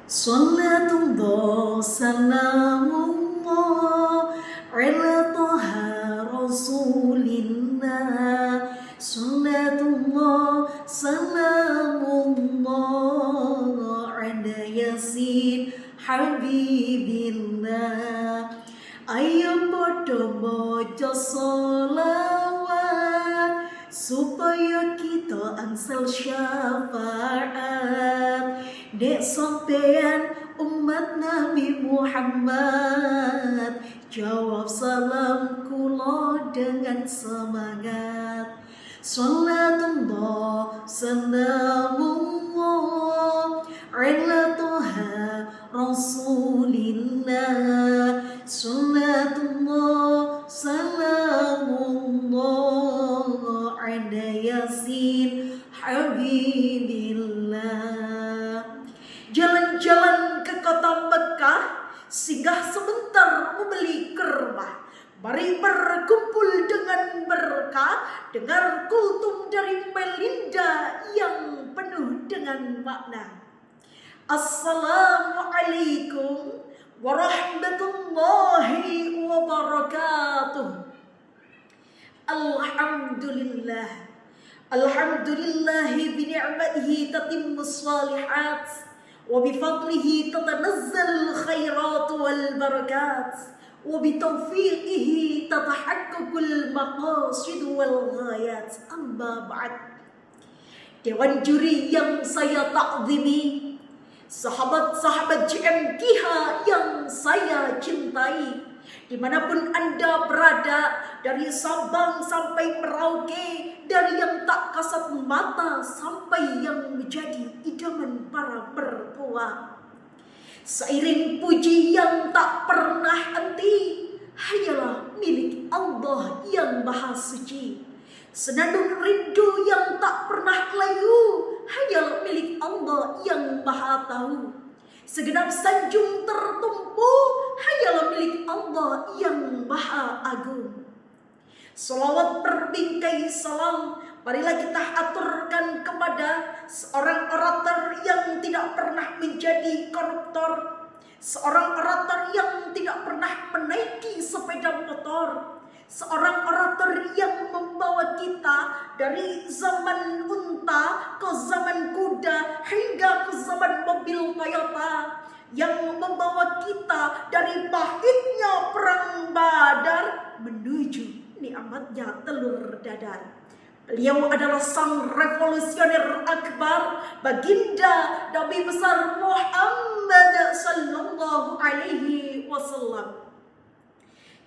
Salatullah salamullah ala taha rasulillah. Salatullah salamullah ala yasin habibillah. Ayo podo mojo solawat supaya kita angsal syafaat. Dek sampean umat Nabi Muhammad, jawab salam kula dengan semangat. Salatullah salamullah ala taha rasulillah. Salatullah salamullah ala yasin habibillah. Jalan-jalan ke kota Mekah, singgah sebentar membeli kerbah. Mari berkumpul dengan berkah, dengar kultum dari Melinda yang penuh dengan makna. Assalamualaikum warahmatullahi wabarakatuh. Alhamdulillah, alhamdulillahi bini'matihi tatimmus shalihat. وبفضله تتنزل الخيرات والبركات وبتوفيقه تتحقق المقاصد والغايات. أما بعد, Dewan juri yang saya takzimi, sahabat-sahabat JMKH yang saya cintai, dimanapun Anda berada, dari Sabang sampai Merauke, dari yang tak kasat mata sampai yang menjadi idaman para perempuan. Seiring puji yang tak pernah henti, hanyalah milik Allah yang Maha Suci. Senandung rindu yang tak pernah layu, hanyalah milik Allah yang Maha Tahu. Segenap sanjung tertumpu, hanyalah milik Allah yang Maha Agung. Salawat berbingkai salam, marilah kita aturkan kepada seorang orator yang tidak pernah menjadi koruptor, seorang orator yang tidak pernah menaiki sepeda motor, seorang orator yang membawa kita dari zaman unta ke zaman kuda hingga ke zaman mobil Toyota, yang membawa kita dari pahitnya perang Badar menuju nikmatnya telur dadar. Beliau adalah sang revolusioner akbar, baginda Nabi besar Muhammad sallallahu alaihi wasallam.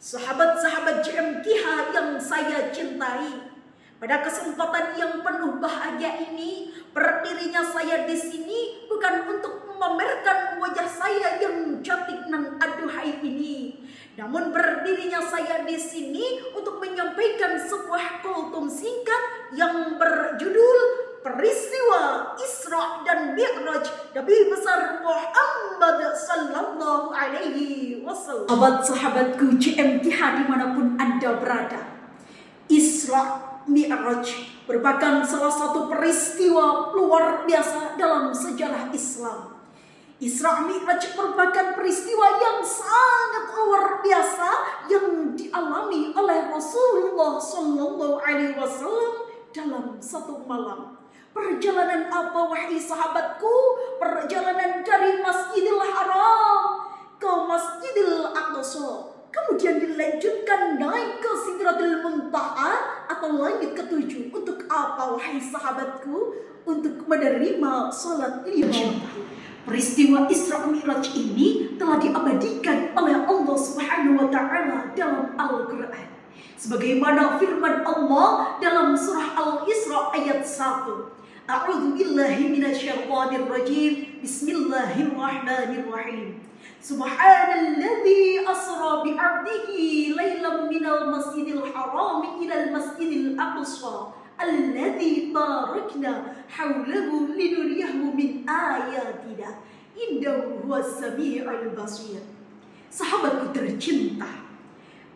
Sahabat-sahabat JMKH yang saya cintai, pada kesempatan yang penuh bahagia ini, berdirinya saya di sini bukan untuk memamerkan wajah saya yang cantik nan aduhai ini, namun berdirinya saya di sini untuk menyampaikan sebuah kultum singkat yang berjudul Peristiwa Isra dan Mi'raj Nabi besar Muhammad sallallahu alaihi wasallam. Sahabat-sahabatku JMKH dimanapun Anda berada, Isra Mi'raj merupakan salah satu peristiwa luar biasa dalam sejarah Islam. Isra Mi'raj merupakan peristiwa yang sangat luar biasa yang dialami oleh Rasulullah sallallahu alaihi wasallam dalam satu malam. Perjalanan apa wahai sahabatku? Perjalanan dari Masjidil Haram ke Masjidil Aqsa, kemudian dilanjutkan naik ke Sidratul Muntaha atau langit ketujuh. Untuk apa wahai sahabatku? Untuk menerima salat lima. Peristiwa Isra Mi'raj ini telah diabadikan oleh Allah Subhanahu wa taala dalam Al-Qur'an. Sebagaimana firman Allah dalam surah Al-Isra ayat 1. A'udzu billahi minasyaitonir rajim. Bismillahirrahmanirrahim. Subhanalladzi asra bi 'abdihi lailan minal masjidil haram ilal masjidil aqsa alladzi barakna haulahu linuriyahu min ayatina innahu huwas samiul basir. Sahabatku tercinta,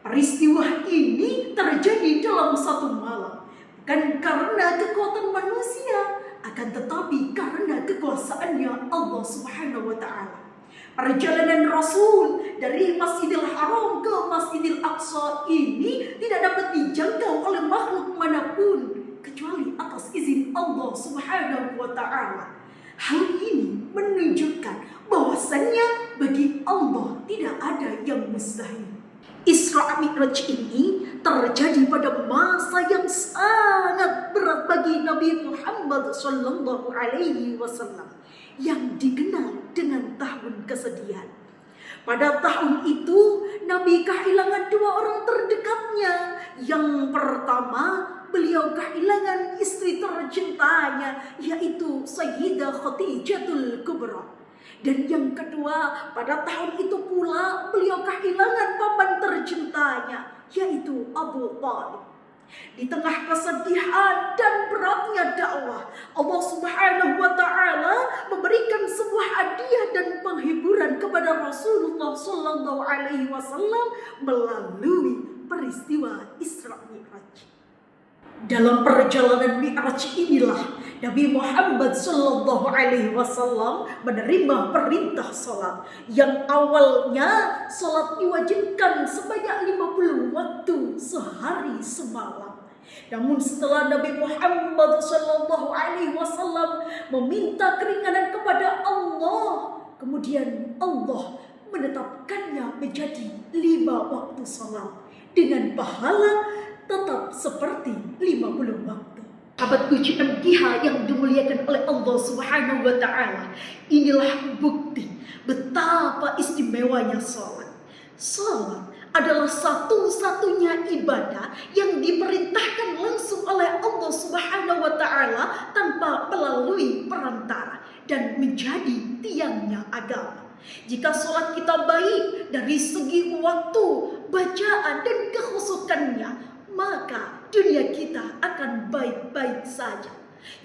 peristiwa ini terjadi dalam satu malam, bukan karena kekuatan manusia akan tetapi karena kekuasaannya Allah Subhanahu wa Ta'ala, perjalanan Rasul dari Masjidil Haram ke Masjidil Aqsa ini tidak dapat dijangkau oleh makhluk manapun kecuali atas izin Allah Subhanahu wa Ta'ala. Hal ini menunjukkan bahwasannya bagi Allah tidak ada yang mustahil. Isra Mi'raj ini terjadi pada masa yang sangat berat bagi Nabi Muhammad sallallahu alaihi wasallam yang dikenal dengan tahun kesedihan. Pada tahun itu Nabi kehilangan dua orang terdekatnya. Yang pertama, beliau kehilangan istri tercintanya, yaitu Sayyidah Khadijatul Kubra. Dan yang kedua, pada tahun itu pula beliau kehilangan paman tercintanya, yaitu Abu Thalib. Di tengah kesedihan dan beratnya dakwah, Allah Subhanahu wa Ta'ala memberikan sebuah hadiah dan penghiburan kepada Rasulullah sallallahu alaihi wasallam melalui peristiwa Isra Mi'raj. Dalam perjalanan Mi'raj inilah Nabi Muhammad sallallahu alaihi wasallam menerima perintah salat yang awalnya salat diwajibkan sebanyak 50 waktu sehari semalam. Namun setelah Nabi Muhammad sallallahu alaihi wasallam meminta keringanan kepada Allah, kemudian Allah menetapkannya menjadi 5 waktu salat dengan pahala tetap seperti 50 waktu. Sahabat puji MGH yang dimuliakan oleh Allah Subhanahu wa Ta'ala, inilah bukti betapa istimewanya salat. Salat adalah satu-satunya ibadah yang diperintahkan langsung oleh Allah Subhanahu wa Ta'ala tanpa melalui perantara dan menjadi tiangnya agama. Jika sholat kita baik dari segi waktu, bacaan dan kekhusukannya, maka dunia kita akan baik-baik saja.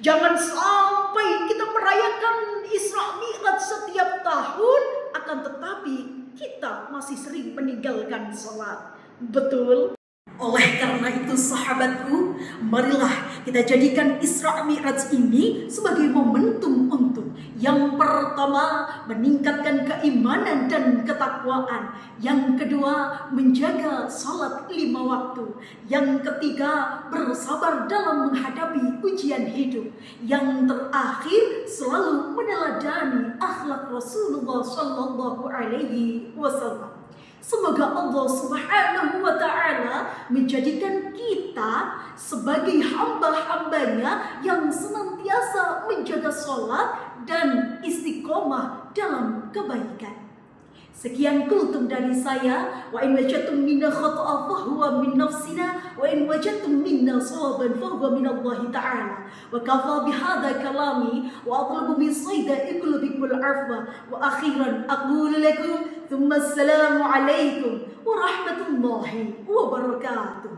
Jangan sampai kita merayakan Isra Mi'raj setiap tahun, akan tetapi kita masih sering meninggalkan sholat. Betul? Oleh karena itu sahabatku, marilah kita jadikan Isra Mi'raj ini sebagai momentum untuk yang pertama meningkatkan keimanan dan ketakwaan, yang kedua menjaga salat 5 waktu, yang ketiga bersabar dalam menghadapi ujian hidup, yang terakhir selalu meneladani akhlak Rasulullah sallallahu alaihi wasallam. Semoga Allah Subhanahu wa Ta'ala menjadikan kita sebagai hamba-hambanya yang senantiasa menjaga sholat dan istiqomah dalam kebaikan. Sekian kultum dari saya. Wa in wajadtum minna khata'a fahuwa min nafsina, wa in wajadtum minna sawaban fahuwa min Allah Ta'ala. Wa kafa bihadha kalami wa atlubu min sayda qulubikumul arfa. Wa akhiran aqulu lakum thumma assalamu alaikum wa rahmatullahi wa barakatuh.